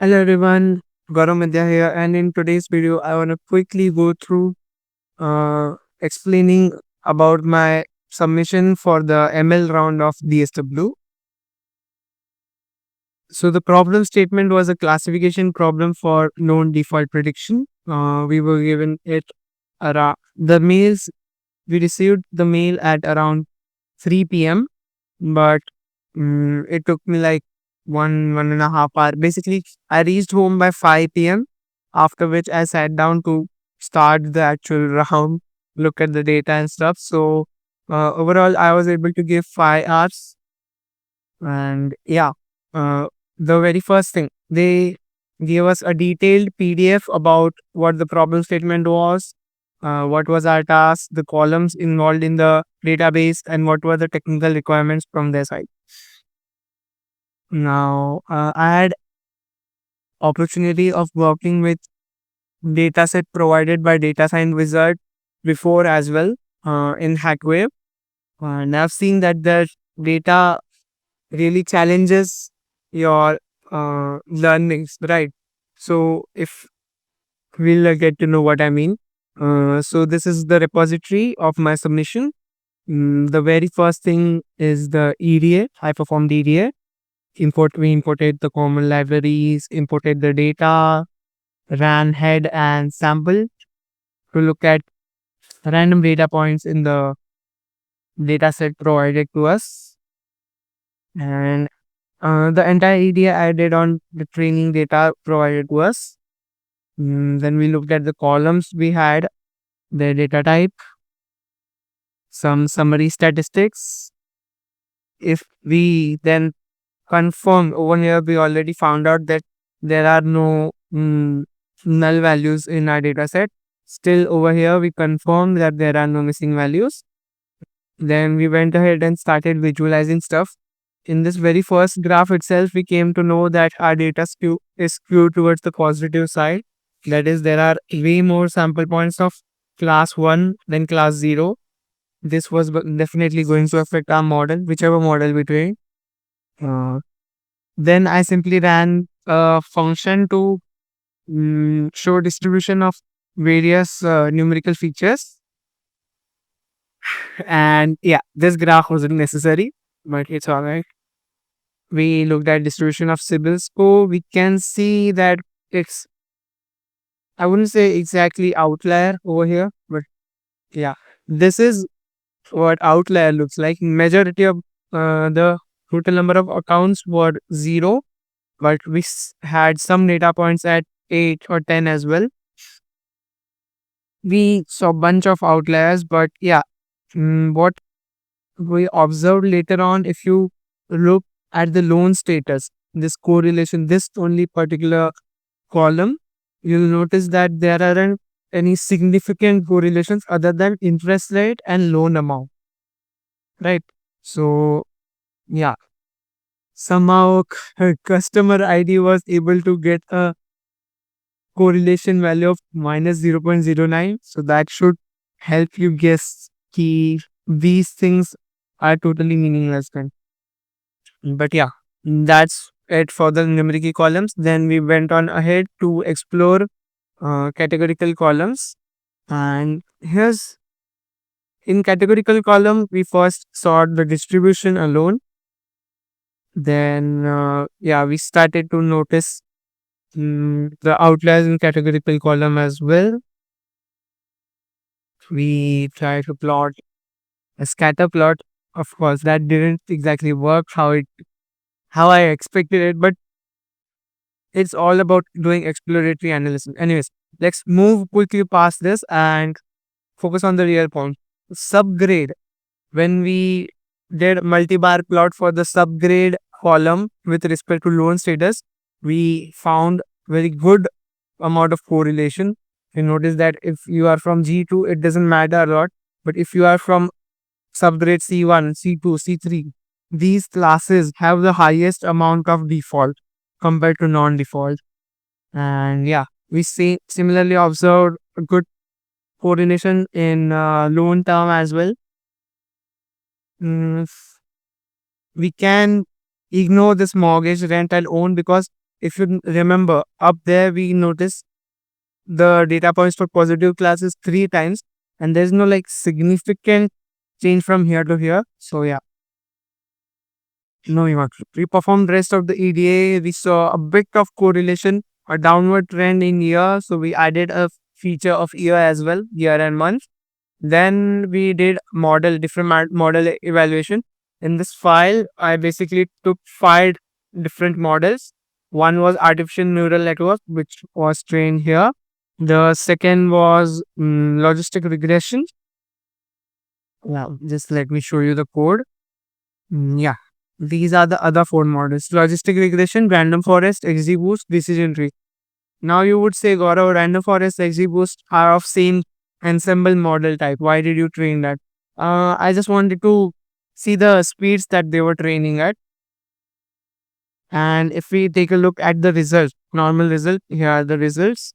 Hello everyone, Gaurav Vidya here, and in today's video, I want to quickly go through explaining about my submission for the ML round of DSW. So the problem statement was a classification problem for known default prediction. We were given it around the mails. We received the mail at around 3 p.m. but it took me like one and a half hour. Basically, I reached home by 5 p.m. After which I sat down to start the actual round, look at the data and stuff. So overall, I was able to give 5 hours. And yeah, uh, the very first thing they gave us a detailed PDF about what the problem statement was, what was our task, the columns involved in the database, and what were the technical requirements from their side. Now, I had opportunity of working with dataset provided by Data Science Wizard before as well in Hackwave, and I've seen that the data really challenges your learnings, right? So, if we'll get to know what I mean. So, this is the repository of my submission. The very first thing is the EDA. I performed EDA. We imported the common libraries, imported the data, ran head and sample to look at random data points in the data set provided to us. And the entire EDA I did on the training data provided to us. Then we looked at the columns we had, the data type, some summary statistics. If we then confirm over here, we already found out that there are no null values in our data set. Still over here, we confirmed that there are no missing values. Then we went ahead and started visualizing stuff. In this very first graph itself, we came to know that our data is skewed towards the positive side. That is, there are way more sample points of class 1 than class 0. This was definitely going to affect our model, whichever model we train. Uh, then I simply ran a function to show distribution of various numerical features. And yeah, this graph wasn't necessary, but it's all right. We looked at distribution of Sybil score. We can see that it's, I wouldn't say exactly outlier over here, but yeah, this is what outlier looks like. Majority of the total number of accounts were 0, but we had some data points at 8 or 10 as well. We saw a bunch of outliers, but yeah, what we observed later on, if you look at the loan status, this correlation, this only particular column, you'll notice that there aren't any significant correlations other than interest rate and loan amount, right? So, yeah, somehow customer ID was able to get a correlation value of minus 0.09. So, that should help you guess key these things are totally meaningless. But yeah, that's it for the numerical columns. Then we went on ahead to explore categorical columns. And here's in categorical column, we first saw the distribution alone. Then, yeah, we started to notice the outliers in categorical column as well. We tried to plot a scatter plot. Of course, that didn't exactly work how I expected it, but it's all about doing exploratory analysis. Anyways, let's move quickly past this and focus on the real point. Subgrade. When we did multi-bar plot for the subgrade column with respect to loan status, we found very good amount of correlation. You notice that if you are from G2, it doesn't matter a lot. But if you are from subgrade C1, C2, C3, these classes have the highest amount of default compared to non-default. And yeah, we see similarly observed a good coordination in loan term as well. Mm, we can ignore this mortgage, rent, and own because if you remember, up there we notice the data points for positive class is 3 times, and there's no like significant change from here to here. So yeah, no impact. We performed rest of the EDA. We saw a bit of correlation, a downward trend in year. So we added a feature of year as well, year and month. Then we did different model evaluation. In this file, I basically took 5 different models. One was artificial neural network, which was trained here. The second was logistic regression. Now, just let me show you the code. Yeah, these are the other 4 models: logistic regression, random forest, XGBoost, decision tree. Now you would say, Gaurav, random forest, XGBoost are of same ensemble model type. Why did you train that? I just wanted to see the speeds that they were training at. And if we take a look at the result, normal result, here are the results.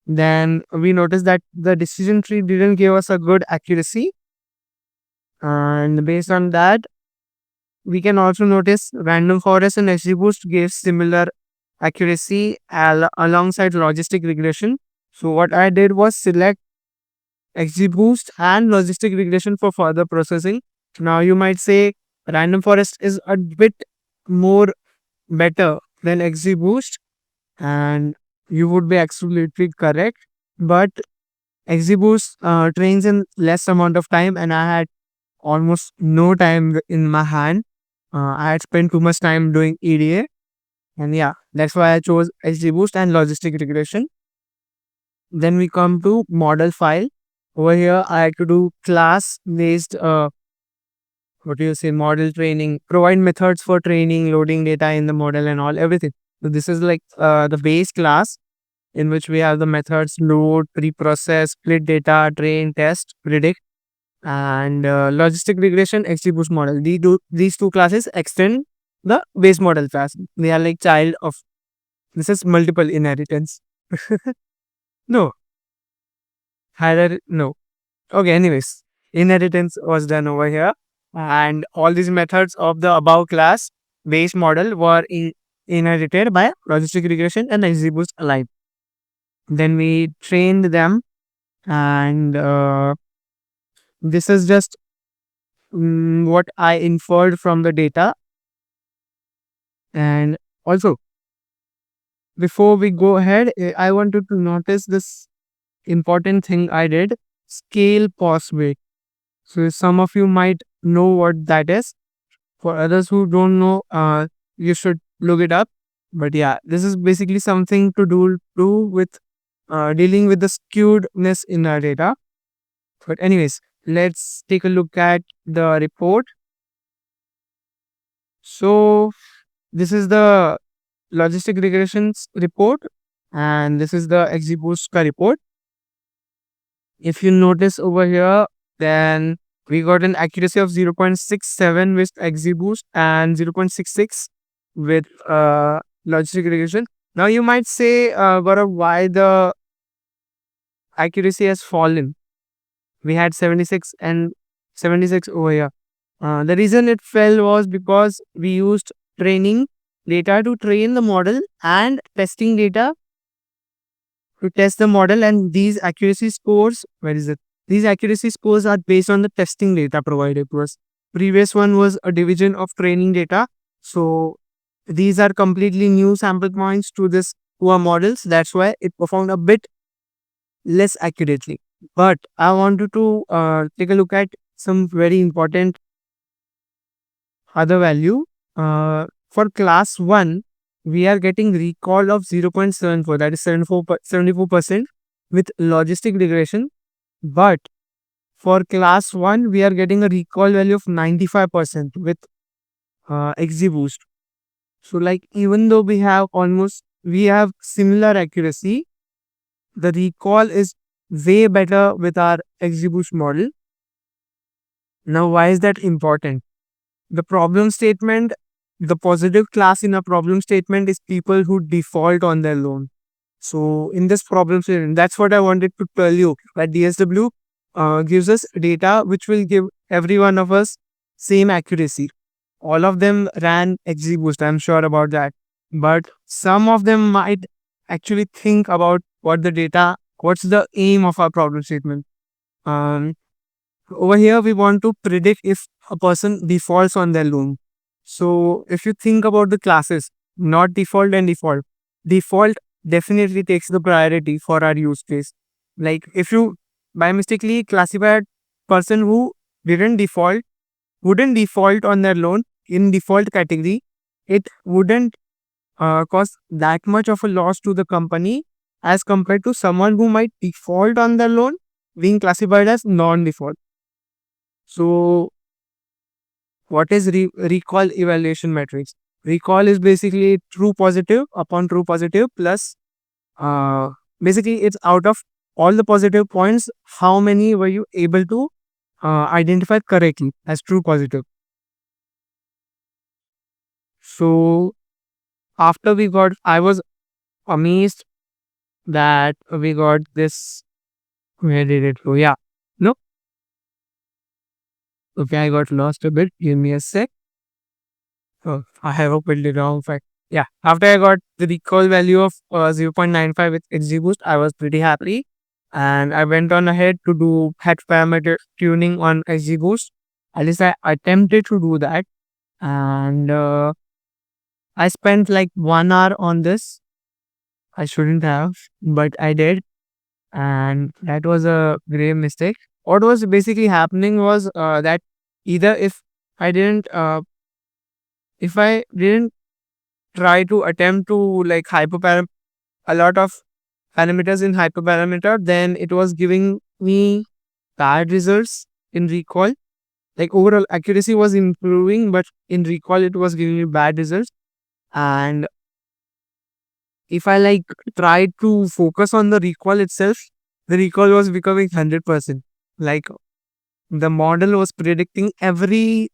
Then we notice that the decision tree didn't give us a good accuracy. And based on that, we can also notice random forest and XGBoost gave similar accuracy alongside logistic regression. So what I did was select XGBoost and logistic regression for further processing. Now you might say random forest is a bit more better than XGBoost, and you would be absolutely correct. But XGBoost trains in less amount of time, and I had almost no time in my hand. I had spent too much time doing EDA, and yeah, that's why I chose XGBoost and logistic regression. Then we come to model file. Over here, I had to do class based, model training, provide methods for training, loading data in the model and all, everything. So this is like the base class in which we have the methods load, pre-process, split data, train, test, predict, and logistic regression, XGBoost model. These two classes extend the base model class. They are like child of, this is multiple inheritance. No, no. Okay, anyways, inheritance was done over here, and all these methods of the above class base model were inherited by logistic regression and XGBoost alike. Then we trained them, and this is just what I inferred from the data. And also, before we go ahead, I wanted to notice this important thing I did: scale pause weight. So some of you might know what that is. For others who don't know, you should look it up. But yeah, this is basically something to do with dealing with the skewedness in our data. But anyways, let's take a look at the report. So this is the logistic regressions report, and this is the XGBoost report. If you notice over here, then we got an accuracy of 0.67 with XGBoost and 0.66 with logistic regression. Now you might say, Gaurav, why the accuracy has fallen? We had 76 and 76 over here. The reason it fell was because we used training data to train the model and testing data to test the model, and these accuracy scores, where is it? These accuracy scores are based on the testing data provided to us. Previous one was a division of training data. So these are completely new sample points to our models. That's why it performed a bit less accurately. But I wanted to take a look at some very important other value. For class 1, we are getting recall of 0.74, that is 74% with logistic regression. But for class 1, we are getting a recall value of 95% with XGBoost. So like, even though we have similar accuracy, the recall is way better with our XGBoost model. Now, why is that important? The problem statement, the positive class in a problem statement is people who default on their loan. So in this problem statement, that's what I wanted to tell you, that DSW gives us data which will give every one of us same accuracy. All of them ran XGBoost, I'm sure about that. but some of them might actually think about what's the aim of our problem statement. Um, Over here, we want to predict if a person defaults on their loan. So if you think about the classes, not default and default definitely takes the priority for our use case. Like if you by mistakenly classify a person who didn't default, wouldn't default on their loan in default category, it wouldn't cause that much of a loss to the company as compared to someone who might default on their loan being classified as non-default. So what is recall evaluation matrix? Recall is basically true positive upon true positive plus uh, basically it's out of all the positive points, how many were you able to identify correctly as true positive. So after we got, I was amazed that we got this. Where did it go? Yeah. No. Okay, I got lost a bit. Give me a sec. Oh, I have opened the wrong fact. Yeah. After I got the recall value of 0.95 with XGBoost, I was pretty happy. And I went on ahead to do head parameter tuning on XGBoost. At least I attempted to do that. And I spent like 1 hour on this. I shouldn't have, but I did. And that was a grave mistake. What was basically happening was that either if I didn't try to attempt to like hyperparam a lot of parameters in hyperparameter, then it was giving me bad results in recall. Like overall accuracy was improving, but in recall it was giving me bad results. And if I like tried to focus on the recall itself, the recall was becoming 100%. Like the model was predicting every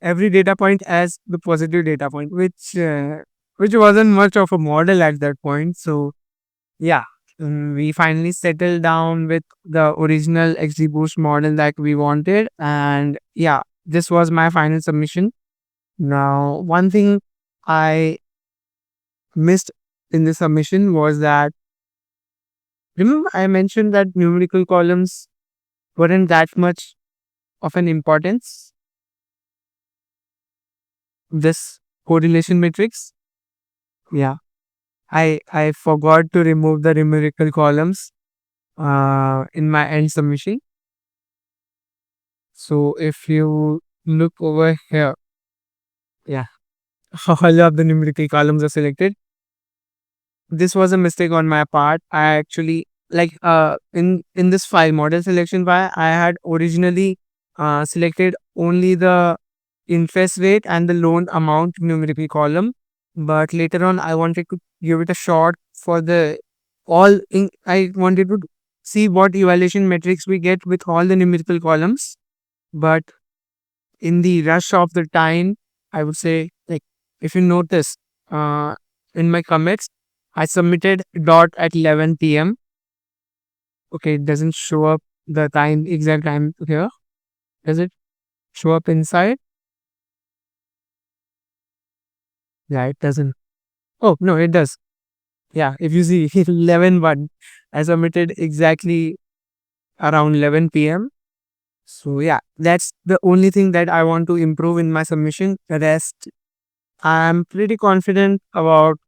data point as the positive data point, which wasn't much of a model at that point. So yeah, we finally settled down with the original XGBoost model that we wanted, and yeah, this was my final submission. Now, one thing I missed in the submission was that, remember I mentioned that numerical columns weren't that much of an importance. This correlation matrix, yeah, I forgot to remove the numerical columns in my end submission. So if you look over here, yeah, all of the numerical columns are selected. This was a mistake on my part. I actually like in this file model selection file, I had originally selected only the interest rate and the loan amount numerical column, but later on I wanted to give it a shot for the I wanted to see what evaluation metrics we get with all the numerical columns, but in the rush of the time, I would say, like, if you notice, in my commits, I submitted dot at 11 p.m. Okay, it doesn't show up the time, exact time here. Does it show up inside? Yeah, it doesn't. Oh, no, it does. Yeah, if you see 11:01, I submitted exactly around 11 p.m. So, yeah, that's the only thing that I want to improve in my submission. The rest, I'm pretty confident about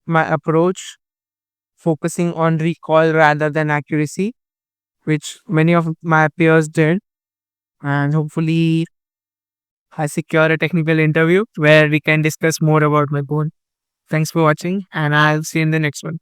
my approach, focusing on recall rather than accuracy, which many of my peers did. And hopefully, I secure a technical interview where we can discuss more about my code. Thanks for watching, and I'll see you in the next one.